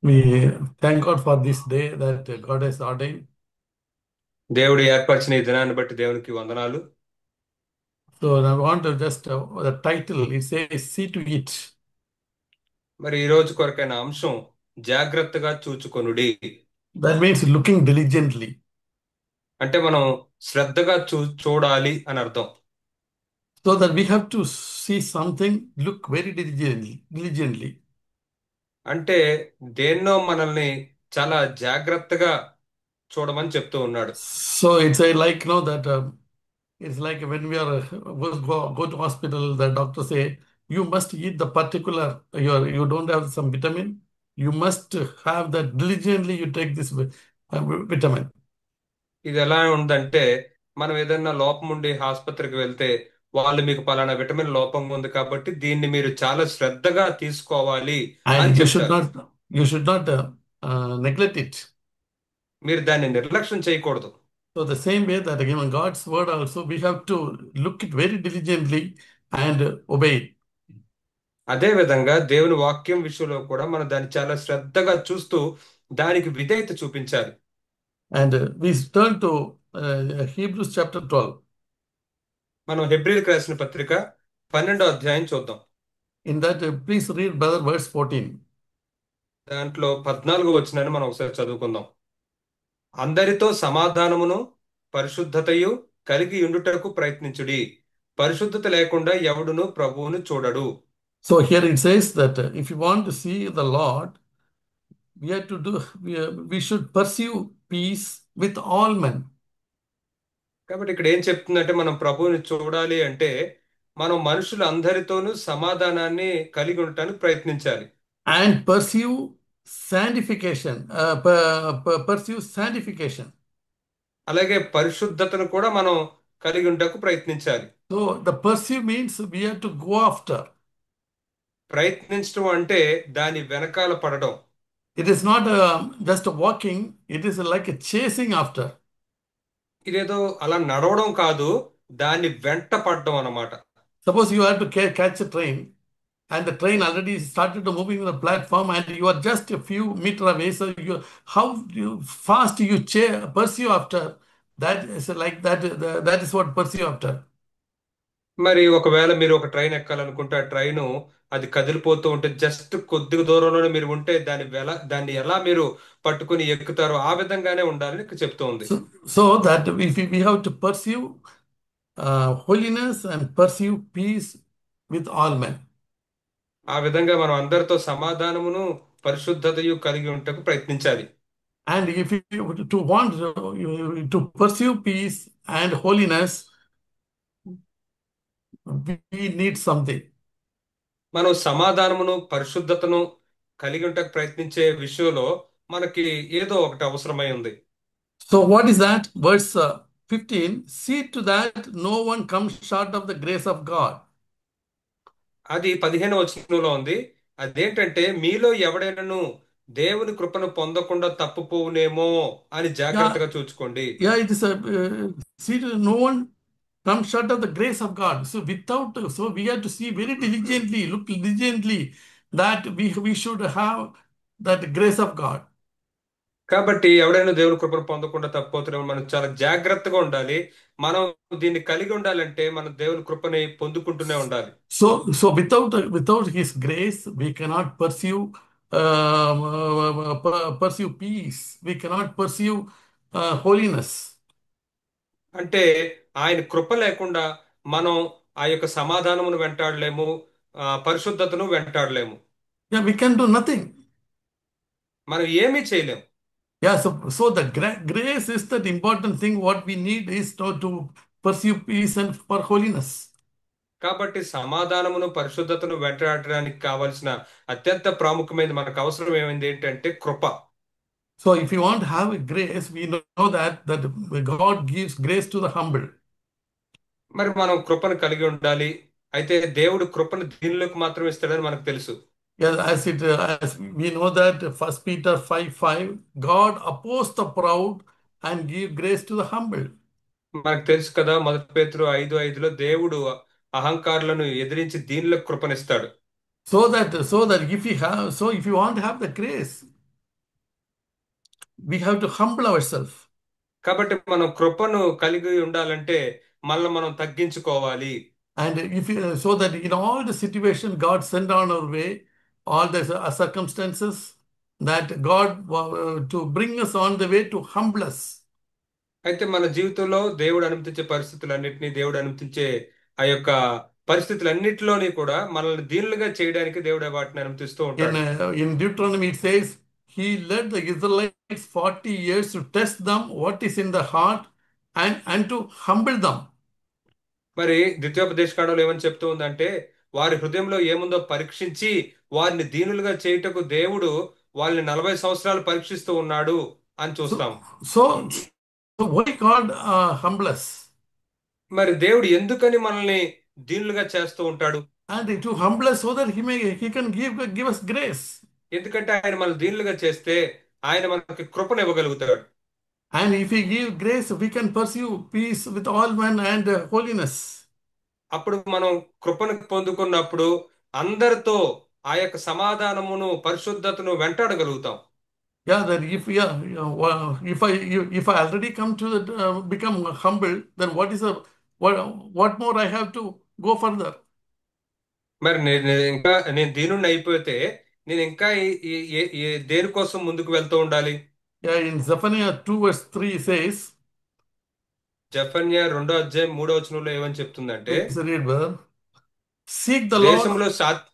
We thank God for this day that God has ordained. దేవుడు ఏర్పరిచిన ఈ దినాన్ని బట్టి దేవునికి వందనాలు. So I want to just the title it says "See to it." మరి ఈ రోజు కొరకైన అంశం జాగ్రత్తగా చూచుకొనుడి. That means looking diligently, అంటే మనం శ్రద్ధగా చూడాలి అని అర్థం. so that we have to see something, look very diligently. Diligently. అంటే దేన్నో మనల్ని చాలా జాగ్రత్తగా చూడమని చెప్తూ ఉన్నాడు. So it's a like that it's like when we are go to hospital, the doctor say you must eat the particular you don't have some vitamin, you must have that diligently. You take this vitamin. ఇది ఎలా ఉందంటే, మనం ఏదైనా లోపం ఉండి ఆసుపత్రికి వెళ్తే వాళ్ళు మీకు పలానా విటమిన్ లోపం ఉంది కాబట్టి దీన్ని మీరు చాలా శ్రద్ధగా తీసుకోవాలి అని And చెప్తారు. you should not neglect it. మీరు దాన్ని నిర్లక్ష్యం చేయకూడదు. So the same way that again God's word also we have to look it very diligently and obey it. అదే విధంగా దేవుని వాక్యం విషయంలో కూడా మనం దాన్ని చాలా శ్రద్ధగా చూస్తూ దానికి విధేయత చూపించాలి. And we turn to Hebrews chapter 12. మనం హెబ్రీయులకు రాసిన పత్రిక 12వ అధ్యాయం చూద్దాం. In that, please read brother verse 14. దాంట్లో 14వ వచనాన్ని మనం ఒకసారి చదువుకుందాం. అందరితో సమాధానమును పరిశుద్ధతయు కలిగి ఉండుటకు ప్రయత్నించుడి. పరిశుద్ధత లేకుండా ఎవడును ప్రభువును చూడడు. So here it says that if you want to see the Lord, we have to do we should pursue peace with all men. కాబట్టి ఇక్కడ ఏం చెప్తుందంటే, మనం ప్రభువుని చూడాలి అంటే మనం మనుషులందరితోనూ సమాధానాన్ని కలిగి ఉండటానికి ప్రయత్నించాలి. And pursue sanctification. Pursue sanctification. అలాగే పరిశుద్ధతను కూడా మనం కలిగి ఉండకు ప్రయత్నించాలి. So the pursue means we have to go after. ప్రయత్నించడం అంటే దాని వెనకాల పడడం. It is not just walking, it is like a chasing after. ఇదేదో అలా నడవడం కాదు, దాన్ని వెంట పడడం అన్నమాట. Suppose you have to catch a train and the train already started to moving on the platform and you are just a few meter away. So fast you pursue after, that is like that, that is what pursue after. మరి ఒకవేళ మీరు ఒక train ఎక్కాలనుకుంటే ఆ train అది కదిలిపోతూ ఉంటే just కొద్ది దూరంలోనే మీరు ఉంటే దాన్ని ఎలా మీరు పట్టుకుని ఎక్కుతారో ఆ విధంగానే ఉండాలని ఇక్కడ చెప్తోంది. So that we have to pursue holiness and pursue peace with all men. ఆ విధంగా మనం అందరితో సమాధానమును పరిశుద్ధతయు కలిగి ఉండటకు ప్రయత్నించాలి. And if you to want to pursue peace and holiness, we need something. మనం సమాధానమును పరిశుద్ధతను కలిగి ఉండటకు ప్రయత్నించే విషయంలో మనకి ఏదో ఒకటి అవసరమై ఉంది. So what is that? Verse 15, see to that no one comes short of the grace of God. అది 15వ వచనంలో ఉంది. అదేంటంటే, మీలో ఎవడైనాను దేవుని కృపను పొందకుండా తప్పుపోవునేమో అని Yeah, జాగ్రత్తగా చూచుకోండి. yeah, it is a see to no one comes short of the grace of God. So so we have to see very diligently, look diligently that we should have that grace of God. కాబట్టి ఎవడైనా దేవుని కృపను పొందకుండా తప్పిపోతున్నామో మనం చాలా జాగ్రత్తగా ఉండాలి. మనం దీన్ని కలిగి ఉండాలంటే మనం దేవుని కృపని పొందుకుంటూనే ఉండాలి. So without His grace, we cannot pursue peace. We cannot pursue holiness. అంటే ఆయన కృప లేకుండా మనం ఆ యొక్క సమాధానమును వెంటాడలేము, పరిశుద్ధతను వెంటాడలేము. Yeah, we can do nothing. మనం ఏమీ చేయలేము. Yeah, so the grace is that important thing. What we need is to pursue peace and for holiness. కాబట్టి సమాధానమును పరిశుద్ధతను వెంటాడడానికి కావలసిన అత్యంత ప్రాముఖ్యమైనది మనకు అవసరం ఏమైంది ఏంటంటే కృప. So if you want to have a grace, we know that God gives grace to the humble. మరి మనం కృపను కలిగి ఉండాలి. అయితే దేవుడు కృపను దీనిలోకి మాత్రమే ఇస్తాడని మనకు తెలుసు. Yeah, as we know that First Peter 5:5, God opposes the proud and give grace to the humble. మనకు తెలుసు కదా, 1 పేతురు 5:5లో దేవుడు అహంకారులను ఎదిరించి దీనిలో కృపనిస్తాడు. So that if you want to have the grace, we have to humble ourselves. కాబట్టి మనం కృపను కలిగి ఉండాలంటే మనల్ని మనం తగ్గించుకోవాలి. And if so that in all the situation God sent on our way, all the circumstances, that God to bring us on the way to humble us. అయితే మన జీవితంలో దేవుడు అనుమతించే పరిస్థితులన్నిటినీ, దేవుడు అనుమతించే ఆ యొక్క పరిస్థితులన్నిటిలోని కూడా మనల్ని దీనులుగా చేయడానికి దేవుడు వాటిని అనుమతిస్తూ ఉంటాడు. In Deuteronomy it says, He led the Israelites 40 years to test them what is in the heart and to humble them. మరి ద్వితీయోపదేశకాండంలో ఏమని చెప్తూ ఉందంటే, వారి హృదయంలో ఏముందో పరీక్షించి వారిని దీనులుగా చేయుటకు దేవుడు వాళ్ళని 40 సంవత్సరాలు పరీక్షిస్తూ ఉన్నాడు అని So, చూస్తాం. so, so why God humble us? మరి దేవుడు ఎందుకని మనల్ని దీనులుగా చేస్తూ ఉంటాడు? And to humble us so that He can give us grace. ఎందుకంటే ఆయన మనల్ని దీనులుగా చేస్తే ఆయన మనకి కృపను ఇవ్వగలుగుతాడు. And if He give grace, we can pursue peace with all men and holiness. అప్పుడు మనం కృపను పొందుకున్నప్పుడు అందరితో ఆ యొక్క సమాధానమును, పరిశుద్ధతను వెంటాడగలుగుతాం. Yeah, that if I already come to become humble, then what more I have to go further? మరి నేను దీనుణ్ణి అయిపోతే నేను ఇంకా దేనికోసం ముందుకు వెళ్తూ ఉండాలి? Yeah, in Zephaniah 2 verse 3 says, జెఫన్యా 2 అధ్యాయం 3 వచనంలో ఏమని చెప్తుందంటే, please read, brother. Seek the Lord. దేశంలో సాత్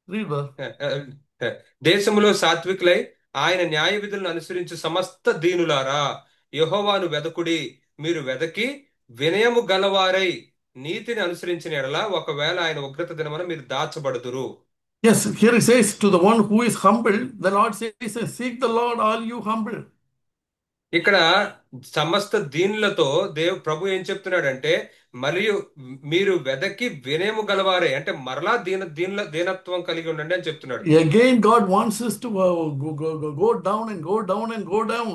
Read, brother. దేశంలో సాత్వికులై ఆయన న్యాయ విధులను అనుసరించు సమస్త దీనులారా, యెహోవాను వెదకుడి. మీరు వెదకి వినయము గలవారై నీతిని అనుసరించిన ఎడల ఒకవేళ ఆయన ఉగ్రత దినమున మీరు దాచబడుదురు. Yes, here it says to the one who is humble, the Lord says, seek the Lord, all you humble. ఇక్కడ సమస్త దీనులతో ప్రభు ఏం చెప్తున్నాడంటే, మరియు మీరు వెదకి వినయము గలవారే, అంటే మరలా దీనత్వం కలిగి ఉండండి అని చెప్తున్నాడు. Again, God wants us to go down and go down and go down.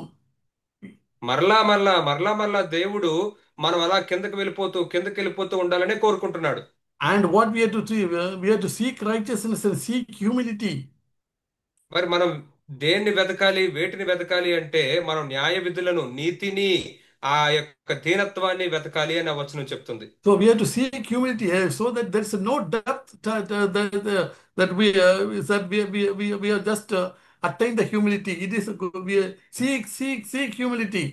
మరలా దేవుడు మనం అలా కిందకి వెళ్ళిపోతూ ఉండాలని కోరుకుంటున్నాడు. And what we have to see, we have to seek righteousness and seek humility. మరి మనం దేన్ని వెతకాలి, వేటిని వెతకాలి అంటే మనం న్యాయ విధులను, నీతిని, ఆ యొక్క దీనత్వాన్ని వెతకాలి అని ఆ వచనం చెప్తుంది. So we have to seek humility so that there is no depth that we have just attained the humility. It is we seek humility.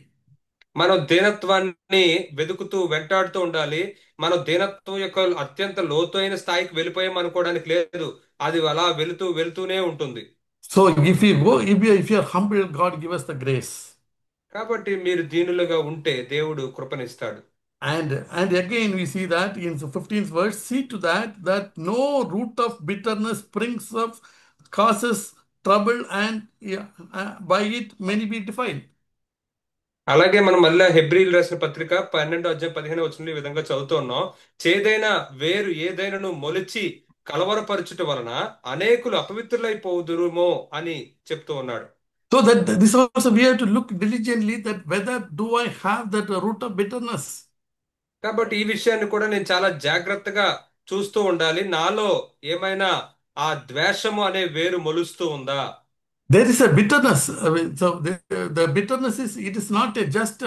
మనం దీనత్వాన్ని వెతుకుతూ వెంటాడుతూ ఉండాలి. మనం దీనత్వం యొక్క అత్యంత లోతైన స్థాయికి వెళ్ళిపోయాం అనుకోవడానికి లేదు. అది అలా వెళుతూనే ఉంటుంది. So if you are humble, God give us the grace. కాబట్టి మీరు దీనులుగా ఉంటే దేవుడు కృపనిస్తాడు. And again we see that in the 15th verse, see to that no root of bitterness springs up, causes trouble, and by it many be defiled. అలాగే మనం మళ్ళీ హెబ్రీయులు రాసిన పత్రిక 12 అధ్యాయం 15 వచనంలో ఈ విధంగా చదువుతూ ఉన్నాం. చేదైన వేరు ఏదైనాను మొలిచి కలవరపరచుట వలన అనేకులు అపవిత్రులైపోదురుమో అని చెప్తూ ఉన్నాడు. So that this also we have to look diligently that whether do I have that root of bitterness. కాబట్టి ఈ విషయాన్ని కూడా నేను చాలా జాగ్రత్తగా చూస్తూ ఉండాలి. నాలో ఏమైనా ఆ ద్వేషము అనే వేరు మొలుస్తూ ఉందా? There is a bitterness. So the bitterness it is not just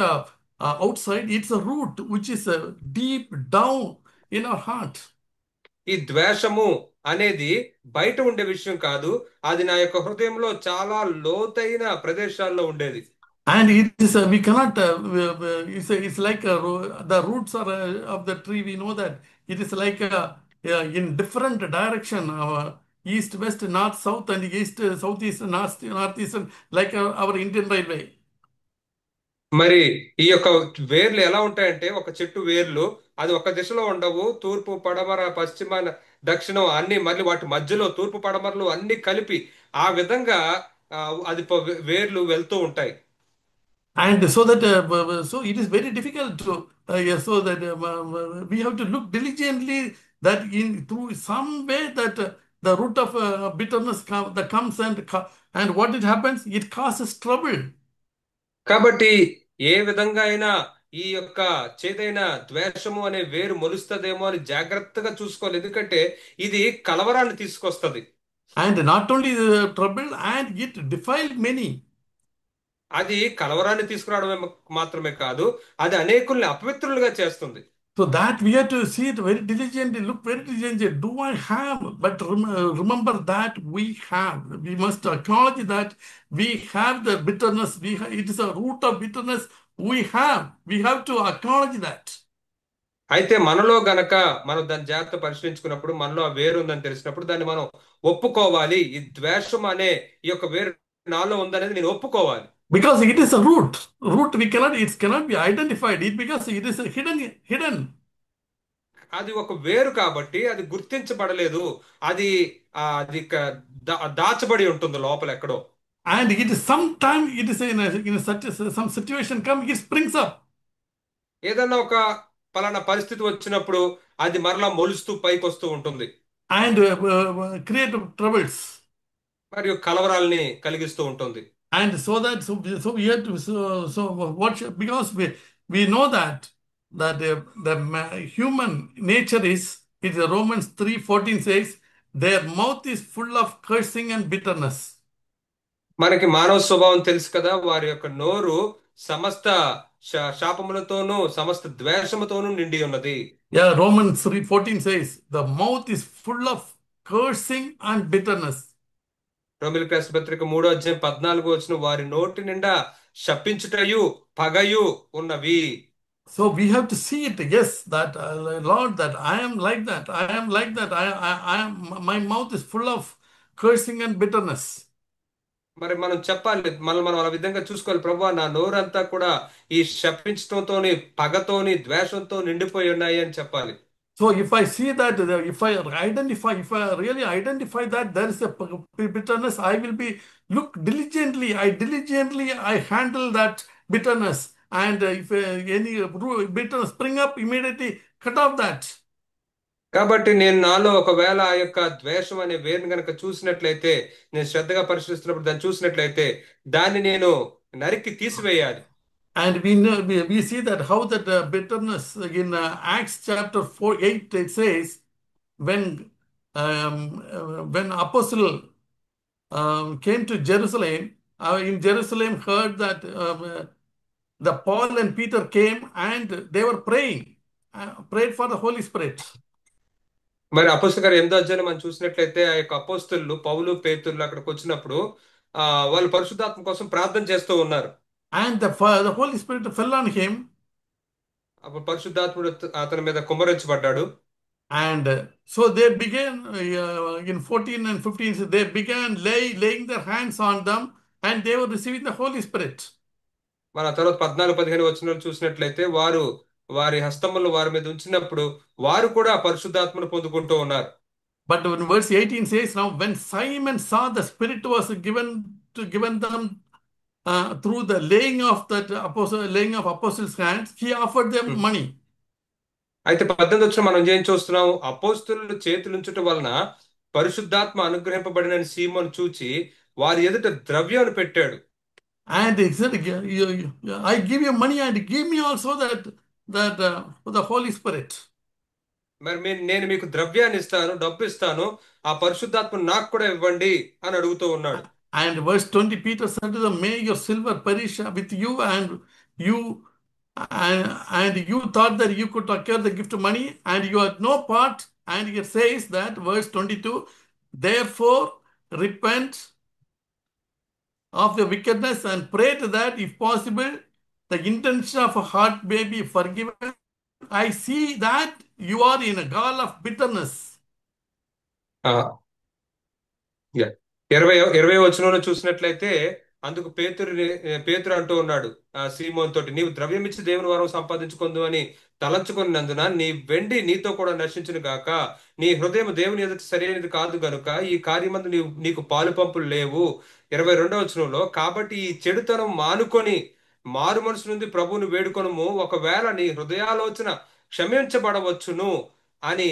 outside, it's a root which is deep down in our heart. ఈ ద్వేషము అనేది బయట ఉండే విషయం కాదు, అది నా యొక్క హృదయంలో చాలా లోతైన ప్రదేశాల్లో ఉండేది. And it is we cannot it's like the roots are of the tree, we know that it is like in different direction, east west north south and east southeast northeast, like our Indian railway. మరి ఈ యొక్క వేర్లు ఎలా ఉంటాయంటే, ఒక చెట్టు వేర్లు అది ఒక దిశలో ఉండవు. తూర్పు, పడమర, పశ్చిమ, దక్షిణం అన్ని, మళ్ళీ వాటి మధ్యలో తూర్పు పడమరలు అన్ని కలిపి ఆ విధంగా ఆ, అది వేర్లు వెళ్తూ ఉంటాయి. And so that so it is very difficult to yeah, so that we have to look diligently that in through some way that the root of bitterness that comes and what it happens, it causes trouble. కాబట్టి ఏ విధంగా అయినా ఈ యొక్క చేదైన ద్వేషము అనే వేరు మొలుస్తదేమో అని జాగ్రత్తగా చూసుకోవాలి. ఎందుకంటే ఇది కలవరాన్ని తీసుకొస్తది, And not only the trouble, and it defiled many. అది కలవరాన్ని తీసుకురావడమే మాత్రమే కాదు, అది అనేకుల్ని అపవిత్రులుగా చేస్తుంది. So that we have to see it very diligently, look very diligently. Do I have? But remember that we have. We must acknowledge that we have the bitterness. It is a root of bitterness we have. We have to acknowledge that. అయితే మనలో గనక మనం దాన్ని జాగ్రత్త పరిశీలించుకున్నప్పుడు, మనలో ఆ వేరు ఉందని తెలిసినప్పుడు దాన్ని మనం ఒప్పుకోవాలి. ఈ ద్వేషం అనే ఈ యొక్క వేరు నాలో ఉందనేది నేను ఒప్పుకోవాలి. Because it is a root. Root it cannot be identified. It because it is a hidden. అది ఒక వేరు కాబట్టి అది గుర్తించబడలేదు. అది దాచబడి ఉంటుంది లోపల ఎక్కడో. And it is sometime it is some situation come, it springs up. ఏదన్నా ఒక పలానా పరిస్థితి వచ్చినప్పుడు అది మరలా మొలుస్తూ పైకి వస్తూ ఉంటుంది. And create troubles. మరియు కలవరాల్ని కలిగిస్తూ ఉంటుంది. And so we have to because we know that human nature is, it is Romans 3:14 says, their mouth is full of cursing and bitterness. మనకి మానవ స్వభావం తెలుసు కదా, వారి యొక్క నోరు సమస్త శాపములతోనూ సమస్త ద్వేషముతోనూ నిండి ఉన్నది. Yeah, Romans 3:14 says, the mouth is full of cursing and bitterness. రోమిలికి రాసిన పత్రిక 3:14 వారి నోటి నిండా శపించుటయు పగయు ఉన్నవి. So we have to see it, yes, that Lord, that I am like that. I am like that. I am. My mouth is full of cursing and bitterness. మరి మనం చెప్పాలి, మనం ఆ విధంగా చూసుకోవాలి. ప్రభువా, నా నోరంతా కూడా ఈ శపించడంతోని పగతోని ద్వేషంతో నిండిపోయి ఉన్నాయి అని చెప్పాలి. So if I see that, if I really identify that there is a bitterness, I will be look diligently. I handle that bitterness, and if any bitterness spring up, immediately cut off that. కాబట్టి నేను నాలో ఒకవేళ ఆ యొక్క ద్వేషం అనే వేరుని గనక చూసినట్లయితే, నేను శ్రద్ధగా పరిశీలిస్తున్నప్పుడు దాన్ని చూసినట్లయితే దాన్ని నేను నరికి తీసివేయాలి. And we know we see that how that bitterness in Acts chapter 4:8 it says, when apostle came to Jerusalem, in Jerusalem heard that the Paul and Peter came and they were prayed for the Holy Spirit. మరి అపోస్తలుల గారు 8వ అధ్యాయం మనం చూసినట్లయితే ఆ యొక్క అపోస్తలు పౌలు పేతుర్లు అక్కడికి వచ్చినప్పుడు వాళ్ళు పరిశుద్ధాత్మ కోసం ప్రార్థన చేస్తూ ఉన్నారు. And the Holy Spirit fell on him. అప్పుడు పరిశుద్ధాత్ముడు అతని మీద కుమ్మరించబడ్డాడు. And so they began in 14 and 15, they began laying their hands on them and they were receiving the Holy Spirit. మన తర్వాత 14-15 చూసినట్లయితే వారు వారి హస్తములను వారి మీద ఉంచినప్పుడు వారు కూడా పరిశుద్ధాత్మను పొందుకుంటూ ఉన్నారు. But when verse 18 says, now when Simon saw the Spirit was given them through the laying of apostles' hands, he offered them money. అయితే 18 మనం ఏం చూస్తున్నాం, అపోస్తలుల చేతులుంచుట వలన పరిశుద్ధాత్మ అనుగ్రహింపబడిన సీమోను చూచి వారి ఎదుట ద్రవ్యాన్ని పెట్టాడు. And he said, I give you money and give me also that the Holy Spirit. మరి నేను మీకు ద్రవ్యాన్ని ఇస్తాను, డబ్బు ఇస్తాను, ఆ పరిశుద్ధాత్మ నాకు కూడా ఇవ్వండి అని అడుగుతూ ఉన్నాడు. And verse 20, Peter said to them, may your silver perish with you, and you thought that you could acquire the gift of money, and you had no part. And it says that, verse 22, therefore repent of your wickedness and pray to that, if possible, the intention of a heart may be forgiven. I see that you are in a gall of bitterness. 20వ వచనంలో చూసినట్లయితే అందుకు పేతురు అంటూ ఉన్నాడు సీమోన్ తోటి, నీవు ద్రవ్యం ఇచ్చి దేవుని వరం సంపాదించుకుందు అని తలంచుకున్నందున నీ వెండి నీతో కూడా నశించును గాక, నీ హృదయం దేవుని ఎదుట సరైనది కాదు గనుక ఈ కార్యమందు నీకు పాలు పంపులు లేవు. 22వ వచనంలో, కాబట్టి ఈ చెడుతనం మానుకొని మారు మనసు నుండి ప్రభువుని వేడుకొనుము, ఒకవేళ నీ హృదయాలోచన క్షమించబడవచ్చును అని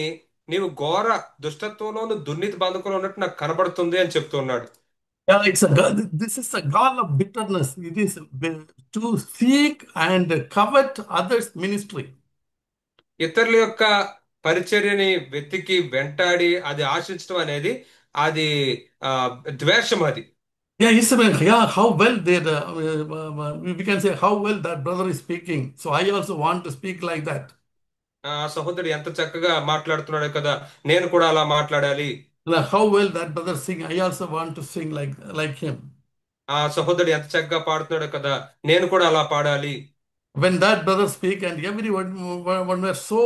నీవు ఘోర దుష్టత్వంలోను దుర్నీతి బంధకంలో ఉన్నట్టు నాకు కనబడుతుంది అని చెప్తున్నాడు. Yeah, this is a gall of bitterness. It is to seek and covet others' ministry. ఇతరుల యొక్క పరిచర్యని వెతికి వెంటాడి అది ఆశించడం అనేది అది ఆ, ద్వేషం అది. Yeah, yeah, how well we can say how well that brother is speaking. So I also want to speak like that. ఆ సహోదరుడు ఎంత చక్కగా మాట్లాడుతున్నాడు కదా, నేను కూడా అలా మాట్లాడాలి. How well that brother sing. I also want to sing like him. ఆ సహోదరుడు ఎంత చక్కగా పాడుతున్నాడు కదా, నేను కూడా అలా పాడాలి. When that brother speak and everyone one were so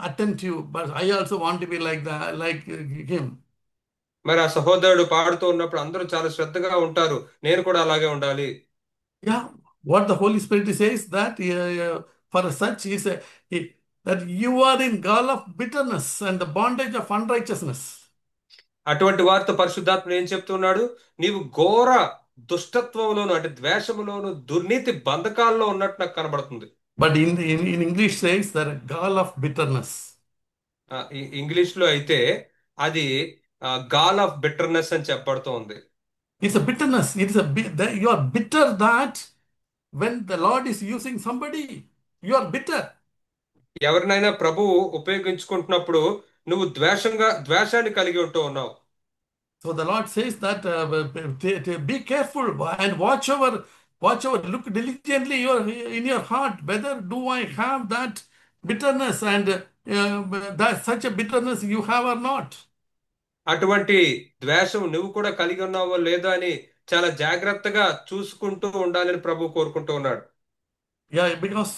attentive, but I also want to be like that, like him. మరి ఆ సహోదరుడు పాడుతూ ఉన్నప్పుడు అందరూ చాలా శ్రద్ధగా ఉంటారు, నేను కూడా అలాగే ఉండాలి. Yeah, what the Holy Spirit says that for such is that you are in gall of bitterness and the bondage of unrighteousness. అటువంటి వారితో పరిశుద్ధాత్ముడు ఏం చెప్తున్నాడు? నీవు ఘోర దుష్టత్వంలోను అంటే ద్వేషములోను దుర్నీతి బంధకాల్లో ఉన్నట్టు నాకు కనబడుతుంది. But in English says that gall of bitterness. English లో అయితే అది గాల్ ఆఫ్ బిటర్నెస్ అని చెప్పబడుతూ ఉంది. It's a bitterness. You are bitter that when the Lord is using somebody, you are bitter. ఎవరినైనా ప్రభువు ఉపయోగించుకుంటున్నప్పుడు నువ్వు ద్వేషాన్ని కలిగి ఉంటూ ఉన్నావు. So the Lord says that be careful and watch over, look diligently in your heart whether do I have that bitterness and that such a bitterness you have or not. అటువంటి ద్వేషం నువ్వు కూడా కలిగి ఉన్నావో లేదో అని చాలా జాగ్రత్తగా చూసుకుంటూ ఉండాలని ప్రభు కోరుకుంటూ ఉన్నాడు. Yeah, because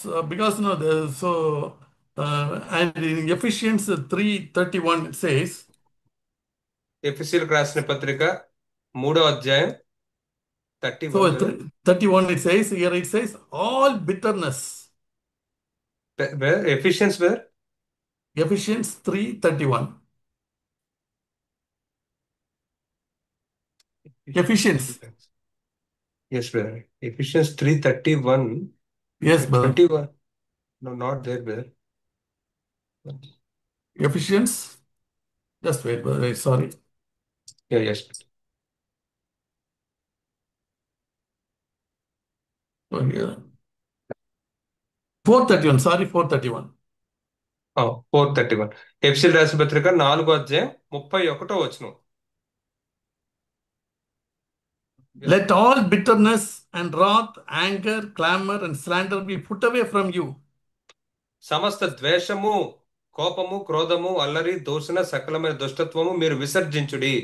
and in Ephesians 3:31 it says. ఎఫెసీయులకు రాసిన పత్రిక 3వ అధ్యాయం 31 So 31 it says all bitterness. Ephesians where Ephesians 3:31. Ephesians. Yes, brother. Ephesians 3:31. Yes, brother. 21. No, not there, brother. Ephesians. Just wait, brother. Sorry. Yeah, yes. Oh, yeah. 4:31. Sorry, 4:31. 4:31. ఎఫెసీయులకు రాసిన పత్రిక 4వ అధ్యాయం 31వ వచనం. Yes, Let all bitterness and wrath, anger, clamor, and slander be put away from you. సమస్త ద్వేషము, కోపము, క్రోధము, అల్లరి, దూషణ, సకలమైన దుష్టత్వము మీరు విసర్జించుడి.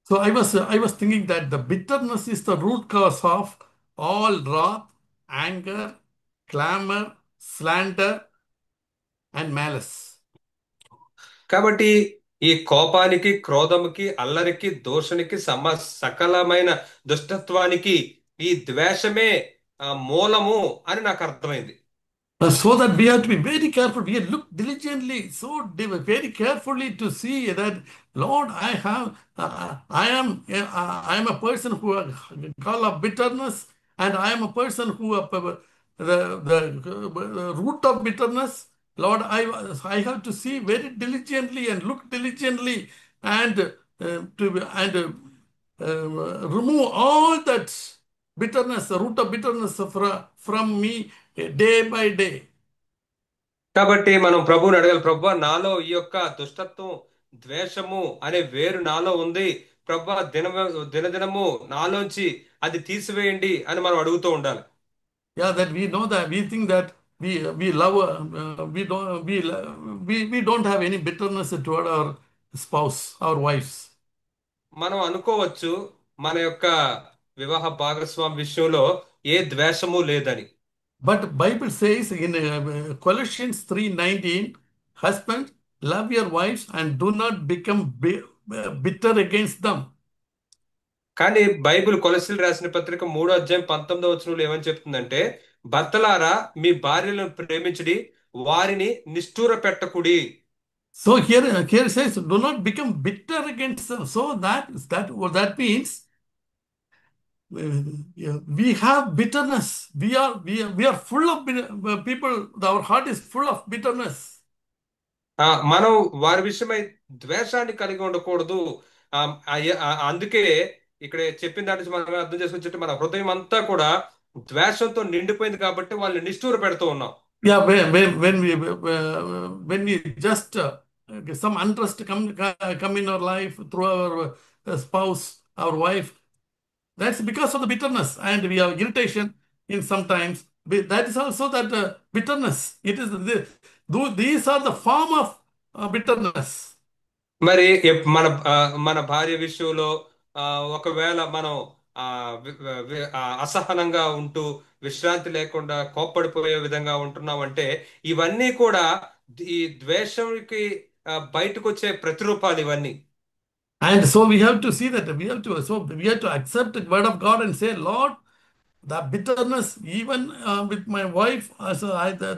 So I was thinking that the bitterness is the root cause of all wrath, anger, clamor, slander, and malice. కాబట్టి ఈ కోపానికి, క్రోధముకి, అల్లరికి, దూషణకి, సకలమైన దుష్టత్వానికి ఈ ద్వేషమే మూలము అని నాకు అర్థమైంది. So that we have to be very careful. We have look diligently, very carefully to see that Lord, I am a person who call of bitterness, and I am a person who the root of bitterness. Lord, I have to see very diligently and look diligently and remove all that bitterness, the root of bitterness from me day by day. కాబట్టి మనం ప్రభువుని అడగాలి, ప్రభువా నాలో ఈ యొక్క దుష్టత్వం, ద్వేషము అనే వేరు నాలో ఉంది, ప్రభువా దినదినము నాలోంచి అది తీసివేయండి అని మనం అడుగుతూ ఉండాలి. Yeah, that we know that we think that we love we don't have any bitterness toward our spouse, our wives. మనం అనుకోవచ్చు మన యొక్క వివాహ భాగస్వామి విషయంలో ఏ ద్వేషము లేదని. But Bible says in Colossians 3:19, husband, love your wives and do not become bitter against them. కానీ బైబిల్ కొలస్సీలు రాసిన పత్రిక 3వ అధ్యాయం 19వ వచనంలో ఏమని చెప్తుందంటే, భర్తలారా మీ భార్యలను ప్రేమించుడి, వారిని నిష్ఠూర పెట్టకుడి. So here it says, do not become bitter against them. So that means we have bitterness. We are full of people. Our heart is full of bitterness. మనం వారి విషయమై ద్వేషాన్ని కలిగి ఉండకూడదు. అందుకే ఇక్కడ చెప్పిన దాని నుంచి మనం అర్థం చేసుకొచ్చి మన హృదయం అంతా కూడా ద్వేషంతో నిండిపోయింది కాబట్టి వాళ్ళని నిష్ఠూర పెడుతూ ఉన్నాం. Yeah, when we just some unrest come in our life through our spouse, our wife. That's because of the bitterness, and we have irritation in sometimes. That is also that bitterness. It is these are the form of bitterness. మరి మన భార్య విషయంలో ఆ, ఒకవేళ మనం ఆ, అసహనంగా ఉంటూ విశ్రాంతి లేకుండా కోప్పడిపోయే విధంగా ఉంటున్నామంటే ఇవన్నీ కూడా ఈ ద్వేషంకి బయటకు వచ్చే ప్రతిరూపాలు ఇవన్నీ. And so we have to see that we have to accept the word of God and say, Lord, the bitterness, even with my wife,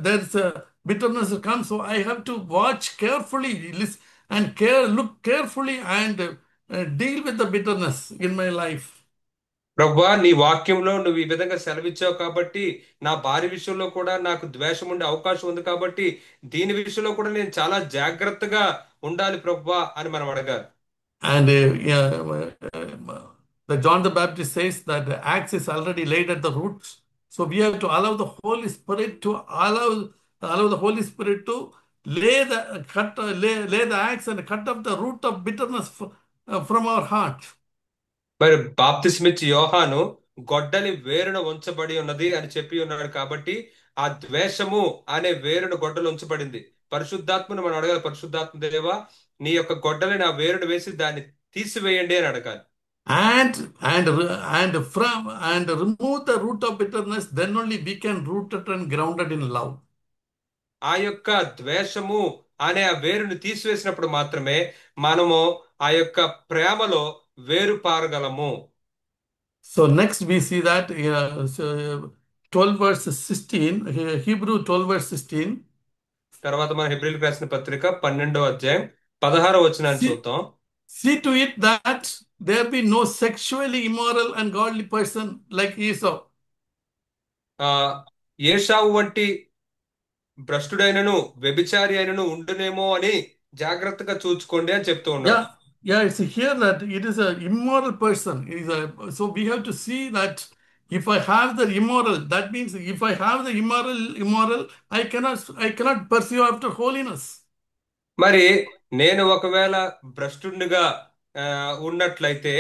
there's a bitterness that comes. So I have to watch carefully, listen, and look carefully and deal with the bitterness in my life. ప్రభువా, నీ వాక్యంలో నువ్వు ఈ విధంగా సెలవిచ్చావు కాబట్టి నా భార్య విషయంలో కూడా నాకు ద్వేషం ఉండే అవకాశం ఉంది కాబట్టి దీని విషయంలో కూడా నేను చాలా జాగ్రత్తగా ఉండాలి ప్రభువా అని మనం అడగాలి. And yeah, the John the Baptist says that the axe is already laid at the roots. So we have to allow the Holy Spirit to allow the Holy Spirit to lay the axe and cut off the root of bitterness from our heart. మరి బాప్తిస్మిచ్చి యోహాను గొడ్డలి వేరున ఉంచబడి ఉన్నది అని చెప్పి ఉన్నాడు కాబట్టి ఆ ద్వేషము అనే వేరున గొడ్డలు ఉంచబడింది. పరిశుద్ధాత్మను మనం అడగాలి, పరిశుద్ధాత్మ దేవా నీ యొక్క గొడ్డలి నా వేరును వేసి దాన్ని తీసివేయండి అని అడగాలి. And remove the root of bitterness, then only we can root it and ground it in love. ఆ యొక్క ద్వేషము అనే ఆ వేరుని తీసివేసినప్పుడు మాత్రమే మనము ఆ యొక్క ప్రేమలో వేరు పారగలము. So next we see that 12 verse 16, Hebrew 12 verse 16. తర్వాత మన హెబ్రీయులకు రాసిన పత్రిక 12వ అధ్యాయం 16వ వచనాన్ని See, చూద్దాం. see to it that there be no sexually immoral and godly person like Esau. ఆ ఏశావు వంటి భ్రష్టుడైనను వ్యభిచారి అయినను ఉండునేమో అని జాగ్రత్తగా చూచుకోండి అని చెప్తూ ఉన్నాడు. Yeah, it's here that it is an immoral person. So we have to see that if I have the immoral, that means if I have the immoral, I cannot pursue after holiness. మరి నేను ఒకవేళ భ్రష్టునిగా ఆ, ఉన్నట్లయితే,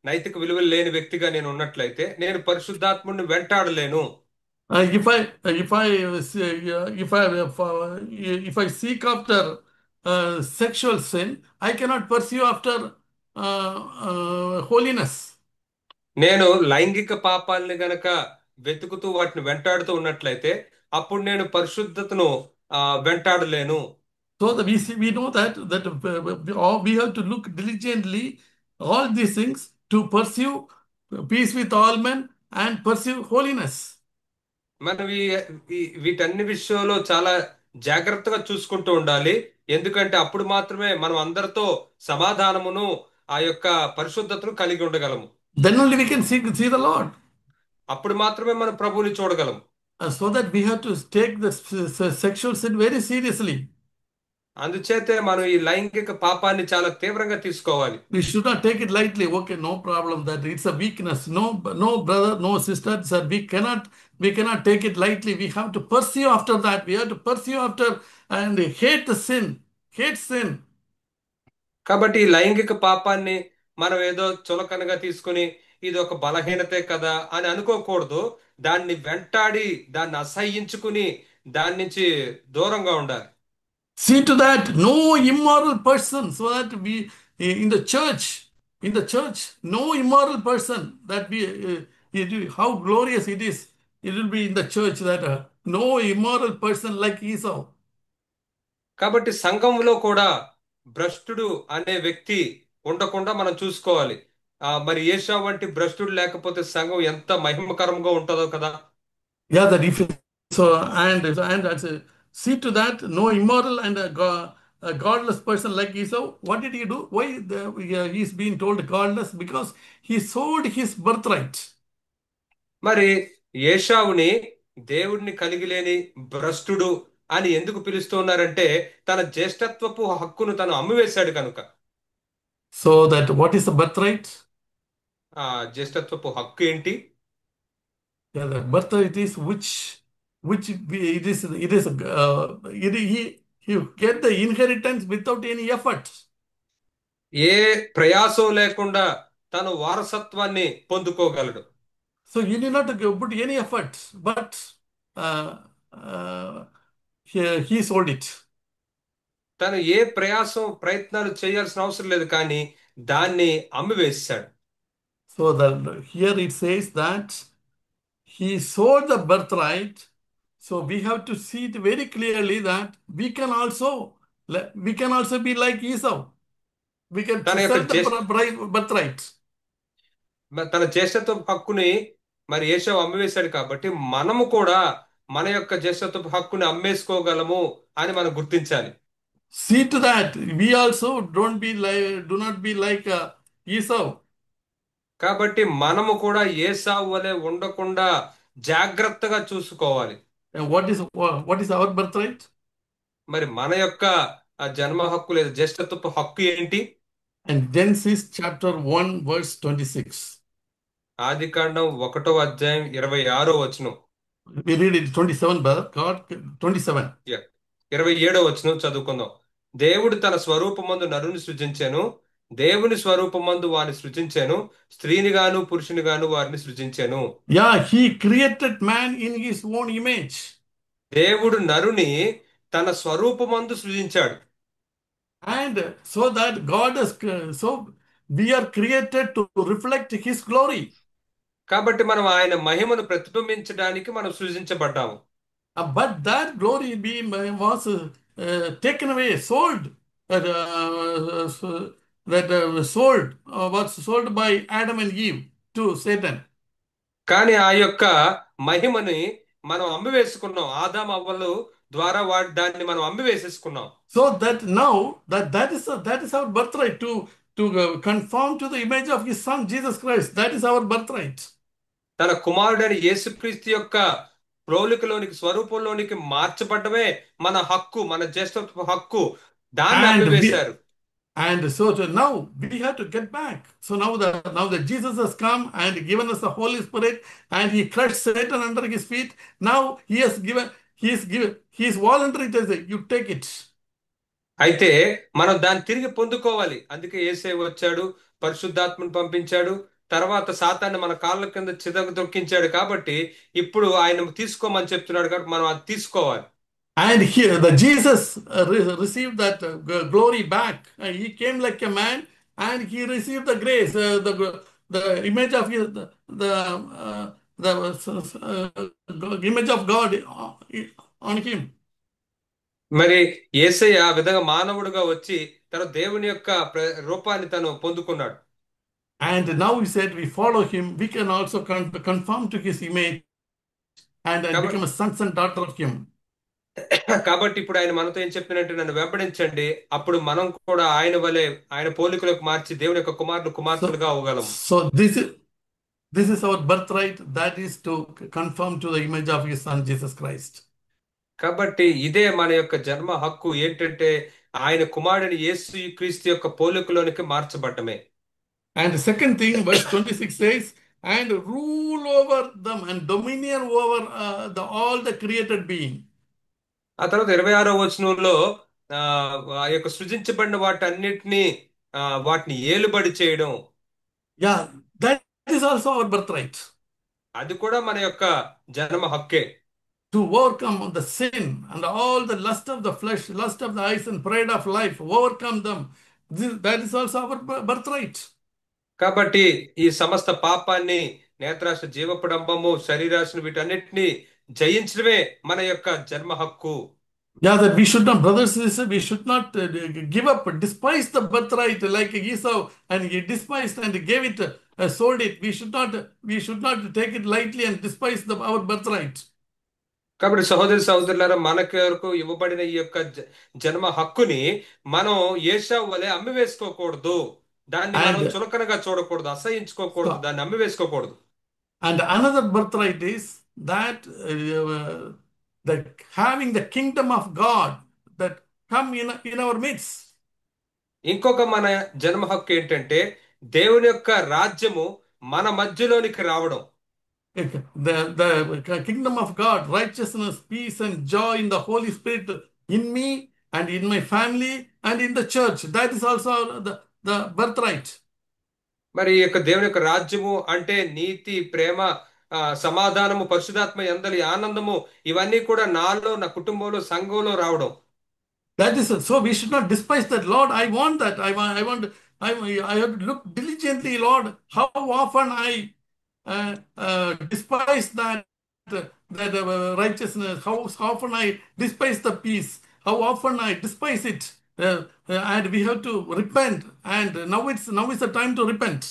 నైతిక విలువలు లేని వ్యక్తిగా నేను ఉన్నట్లయితే నేను పరిశుద్ధాత్ముడిని వెంటాడలేను. If I seek after sexual sin, I cannot pursue after holiness. నేను లైంగిక పాపాలని గనక వెతుకుతూ వాటిని వెంటాడుతూ ఉన్నట్లయితే అప్పుడు నేను పరిశుద్ధతను వెంటాడలేను. So we know that we have to look diligently all these things to pursue peace with all men and pursue holiness. మనం వీటన్ని విషయంలో చాలా జాగ్రత్తగా చూసుకుంటూ ఉండాలి. ఎందుకంటే అప్పుడు మాత్రమే మనం అందరితో సమాధానమును ఆ యొక్క పరిశుద్ధతను కలిగి ఉండగలము. Then only we can see the Lord. అప్పుడు మాత్రమే మనం ప్రభువుని చూడగలము. So that we have to take the sexual sin very seriously. అందుచేతే మనం ఈ లైంగిక పాపాన్ని చాలా తీవ్రంగా తీసుకోవాలి. We should not take it lightly. Okay, no problem. That it's a weakness. No, brother, no sister, sir. We cannot take it lightly. We have to pursue after that. We have to pursue after and hate the sin. Hate sin. కాబట్టి ఈ లైంగిక పాపాన్ని మనం ఏదో చులకనగా తీసుకుని ఇది ఒక బలహీనతే కదా అని అనుకోకూడదు. దాన్ని వెంటాడి దాన్ని అసహ్యించుకుని దాని నుంచి దూరంగా ఉండాలి. See to that no immoral person, so that we in the church, no immoral person that how glorious it is. It will be in the church that no immoral person like Esau. కాబట్టి సంఘంలో కూడా భ్రష్టుడు అనే వ్యక్తి ఉండకుండా మనం చూసుకోవాలి. మరి ఏషా వంటి భ్రష్టుడు లేకపోతే సంఘం ఎంత మహిమకరంగా ఉంటుందో కదా. Yeah, that if so, and that's see to that no immoral and a godless person like Esau. What did he do? Why he's being told godless? Because he sold his birthright. మరి ఏషావుని దేవుడిని కలిగి లేని భ్రష్టుడు అని ఎందుకు పిలుస్తున్నారంటే తన జ్యేష్ఠత్వపు హక్కును తను అమ్మివేశాడు కనుక. So that what is the birthright? ఆ జ్యేష్ఠత్వపు హక్కు ఏంటి? Yeah, the birthright is it is he get the inheritance without any effort. ఏ ప్రయాసం లేకుండా తను వారసత్వాన్ని పొందుకోగలడు. So you need not to put any effort, but uh, uh, he sold it. తను ఏ ప్రయత్నాలు చేయాల్సిన అవసరం లేదు, కానీ దాన్ని అమ్మివేశాడు. So here it says that he sold the birthright. So we have to see it very clearly that we can also be like Esau. We can తన యొక్క sell the birthright. తన జ్యేష్ఠత్వపు హక్కుని మరి ఏశావు అమ్మివేశాడు, కాబట్టి మనము కూడా మన యొక్క జ్యేష్ఠత్వపు హక్కుని అమ్మేసుకోగలము అని మనం గుర్తించాలి. See to that we also do not be like Esau. కాబట్టి మనము కూడా ఏశావు వలె ఉండకుండా జాగ్రత్తగా చూసుకోవాలి. And what is our birthright? మరి మన యొక్క ఆ జన్మ హక్కు లేదా జ్యేష్ఠత్వపు హక్కు ఏంటి? And Genesis chapter 1 verse 26. ఆదికాండం 1వ అధ్యాయం 26వ వచనం. We read it 27, brother. God 27. 27వ వచనం చదువుకుందాం. దేవుడు తన స్వరూపమందు నరుని సృజించెను, దేవుని స్వరూపమందు వారిని సృజించెను, స్త్రీనిగాను పురుషునిగాను వారిని సృజించెను. Yeah, he created man in his own image. దేవుడు నరుని తన స్వరూపమందు సృజించాడు. And so that so we are created to reflect his glory. కాబట్టి మనం ఆయన మహిమను ప్రతిబింబించడానికి మనం సృజించబడ్డాము. But that glory was taken away, sold. Was sold by Adam and Eve to Satan. కానీ ఆ యొక్క మహిమని మనం అమ్మివేసుకున్నాం. ఆదాము అవ్వలు ద్వారా దాన్ని మనం అమ్మివేసేసుకున్నాం. So that now that is our birthright to conform to the image of his son Jesus Christ. That is our birthright. తన కుమారుడైన యేసుక్రీస్తు యొక్క ప్రోలికలోనికి స్వరూపంలోనికి మార్చబడమే మన హక్కు, మన జ్యేష్ఠత్వ హక్కు. దాన్ని And అమ్మివేశారు. so now we have to get back. So now that Jesus has come and given us the Holy Spirit and he crushed Satan under his feet. Now he is voluntary to say, you take it. అయితే మనం దాన్ని తిరిగి పొందుకోవాలి. అందుకే యేసే వచ్చాడు, పరిశుద్ధాత్మను పంపించాడు, తర్వాత సాతాన్ని మన కాళ్ళ కింద చితక కాబట్టి ఇప్పుడు ఆయన తీసుకోమని చెప్తున్నాడు, కాబట్టి మనం అది తీసుకోవాలి. And here the Jesus received that glory back. He came like a man and he received the grace, the image of the image of God on him. మరి యేసయ్య ఆ విధంగా మానవుడిగా వచ్చి తన దేవుని యొక్క రూపాన్ని తను పొందుకున్నాడు. And now we said we follow him, we can also conform to his image and become a sons and daughter of him. కాబట్టి ఇప్పుడు ఆయన మనతో ఏం చెప్తున్నాడంటే, నన్ను వెంబడించండి, అప్పుడు మనం కూడా ఆయన వలె ఆయన పోలికలకు మార్చి దేవుని యొక్క కుమార్తెలుగా అవ్వగలం. So this is our birthright, that is to conform to the image of his son Jesus Christ. కాబట్టి ఇదే మన యొక్క జన్మ హక్కు ఏంటంటే ఆయన కుమారుడిని యేసు క్రీస్తు యొక్క పోలికలోనికి మార్చబడటమే. And the second thing, verse 26 says, and rule over them and dominion over all the created being. ఆ తర్వాత 26వ వచనంలో ఆ యొక్క సృజించబడిన వాటన్నిటిని వాటిని ఏలుబడి చేయడం. Yeah, that is also our birthright. అది కూడా మన యొక్క జన్మ హక్కే. To overcome the sin and all the lust of the flesh, lust of the eyes and pride of life, overcome them. That is also our birthright. కాబట్టి ఈ సమస్త పాపాన్ని, నేత్రాశ, జీవపడంబము, శరీరాశను, వీటన్నిటిని జయించడమే మన యొక్క జన్మ హక్కు. Yeah, that we should not, brothers and sisters, we should not give up, despise the birthright like Esau, and he despised and gave it, sold it. We should not take it lightly and despise our birthright. కాబట్టి సహోదరి సహోదరులారా, మనకి వరకు ఇవ్వబడిన ఈ యొక్క జన్మ హక్కుని మనం ఏశావు వలె అమ్మివేసుకోకూడదు. దాన్ని మనం చులకనగా చూడకూడదు, అసహించుకోకూడదు, దాన్ని అమ్మివేసుకోకూడదు. And another birthright is that having the kingdom of God that come in our midst. ఇంకొక మన జన్మ హక్కు ఏంటంటే దేవుని యొక్క రాజ్యము మన మధ్యలోనికి రావడం. The kingdom of God, righteousness, peace and joy in the Holy Spirit in me and in my family and in the church. That is also the birthright. మరి ఈ యొక్క దేవుని యొక్క రాజ్యము అంటే నీతి, ప్రేమ, సమాధానము, పరిశుధాత్మ యందలి ఆనందము, ఇవన్నీ కూడా నాలో, నా కుటుంబంలో, సంఘంలో రావడం. That is so we should not despise that. Lord, I want that. I have to look diligently, Lord, how often I despise that righteousness, how often I despise the peace, how often I despise it. And we have to repent. And now is the time to repent.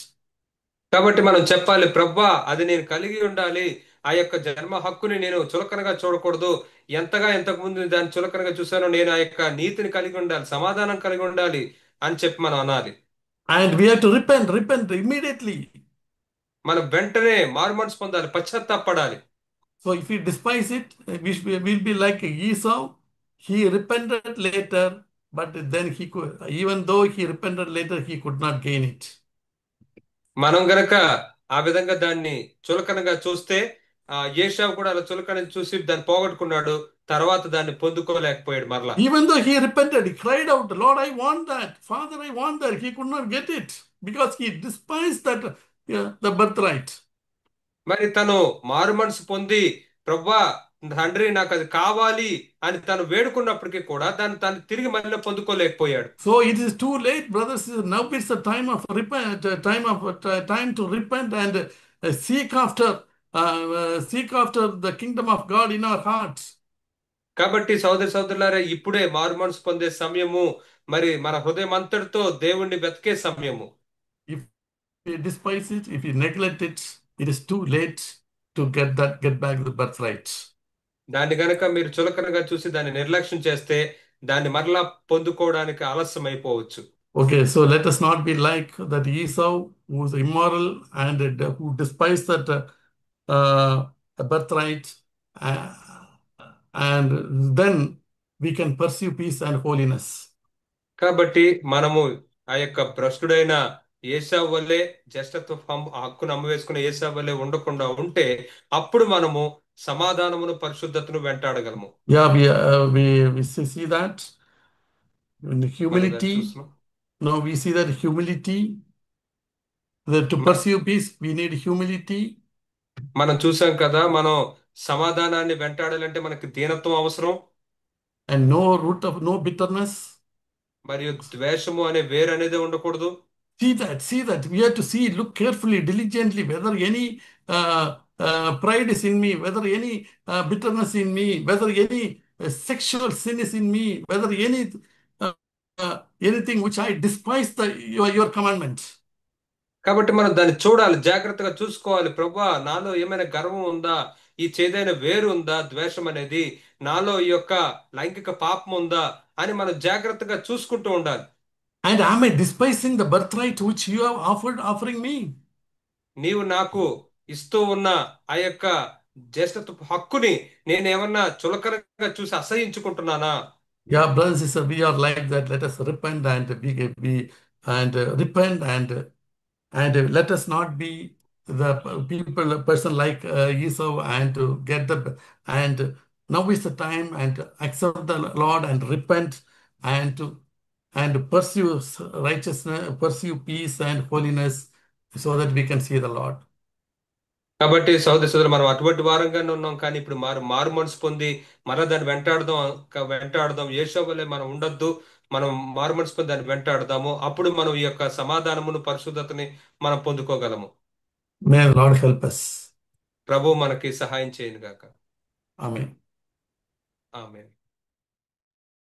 కాబట్టి మనం చెప్పాలి, ప్రవ్వా అది నేను కలిగి ఉండాలి. ఆ యొక్క జన్మ హక్కుని నేను చులకనగా చూడకూడదు. ఎంతకు ముందు దాన్ని చులకనగా చూశానో నేను ఆ యొక్క నీతిని కలిగి ఉండాలి, సమాధానం కలిగి ఉండాలి అని చెప్పి మనం అనాలి. And we have to repent immediately. మనం వెంటనే మారుమనసు పొందాలి, పశ్చాత్తాపడాలి. So if we despise it, we'll be like Esau. He repented later, but then even though he repented later, he could not gain it. మనం గనక ఆ విధంగా దాన్ని చులకనగా చూస్తే, ఏశావు కూడా అలా చులకన చూసి దాన్ని పోగొట్టుకున్నాడు. తర్వాత దాన్ని పొందుకోలేకపోయాడు మరలా. Even though he repented, he cried out, Lord, I want that. Father, I want that. He could not get it because he despised that, the birthright. మరి తను మారు మనసు పొంది, ప్రవ్వా తండ్రి నాకు అది కావాలి అని తను వేడుకున్నప్పటికీ కూడా దాన్ని తను తిరిగి మళ్ళీ పొందుకోలేకపోయాడు. So it is too late, brothers. Now it's the time of repent, time to repent and seek after the kingdom of God in our hearts. కాబట్టి సోదరి సోదరులారా, ఇప్పుడే మారు మనసు పొందే సమయము, మరి మన హృదయం అంతటితో దేవుణ్ణి వెతికే సమయము. If we despise it, if we neglect it, it is too late to get back the birthright. దాన్ని గనక మీరు చులకనగా చూసి దాన్ని నిర్లక్ష్యం చేస్తే దాన్ని మరలా పొందుకోవడానికి ఆలస్యం అయిపోవచ్చు. Okay, so let us not be like that Esau who is immoral and who despised that birthright, uh, and then we can pursue peace and holiness. కాబట్టి మనము ఆ యొక్క భ్రష్టుడైన ఏశావు వల్లే, జ్యేష్ఠత్వ హక్కును అమ్మవేసుకున్న ఏశావు వల్లే ఉండకుండా ఉంటే అప్పుడు మనము సమాధానమును, పరిశుద్ధతను వెంటాడగలము. Yeah, we see that in మనం దాన్ని humility. చూస్తున్నాం. No, we see that humility. That to మ- pursue peace, we need humility. మనం చూసాం కదా, మనం సమాధానాన్ని వెంటాడాలంటే మనకి దీనత్వం అవసరం, And no bitterness. మరియు ద్వేషము అనే వేరు అనేది ఉండకూడదు. See that. We have to look carefully, diligently, whether any pride is in me, whether any bitterness in me, whether any sexual sin is in me, whether uh, anything which I despise your commandment. కాబట్టి మనం దాన్ని చూడాలి, జాగ్రత్తగా చూసుకోవాలి. ప్రభా నాలో ఏమైనా గర్వం ఉందా, ఈ చేదైన వేరు ఉందా, ద్వేషం అనేది నాలో ఈ యొక్క లైంగిక పాపం ఉందా అని మనం జాగ్రత్తగా చూసుకుంటూ ఉండాలి. And am I despising the birthright which you have offering me? నీవు నాకు ఇస్తూ ఉన్న ఆ యొక్క జ్యేష్ఠత్వ హక్కుని నేనేమన్నా చులకనగా చూసి అసహించుకుంటున్నానా? Yeah, brothers and sisters, we are like that. Let us repent repent and let us not be the person like Esau and to get and now is the time and accept the Lord and repent and pursue righteousness, pursue peace and holiness so that we can see the Lord. కాబట్టి సోదర సోదరు, మనం అటువంటి వారంగానే ఉన్నాం. కానీ ఇప్పుడు మారు మనసు పొంది మరలా దాన్ని వెంటాడదాం. యేషోవా వలె మనం ఉండొద్దు. మనం మారు మనసు పొంది దాన్ని వెంటాడదాము. అప్పుడు మనం ఈ యొక్క సమాధానమును, పరిశుద్ధతని మనం పొందుకోగలము. May the Lord help us. ప్రభు మనకి సహాయం చేయను గాక. Amen. ఆమేన్.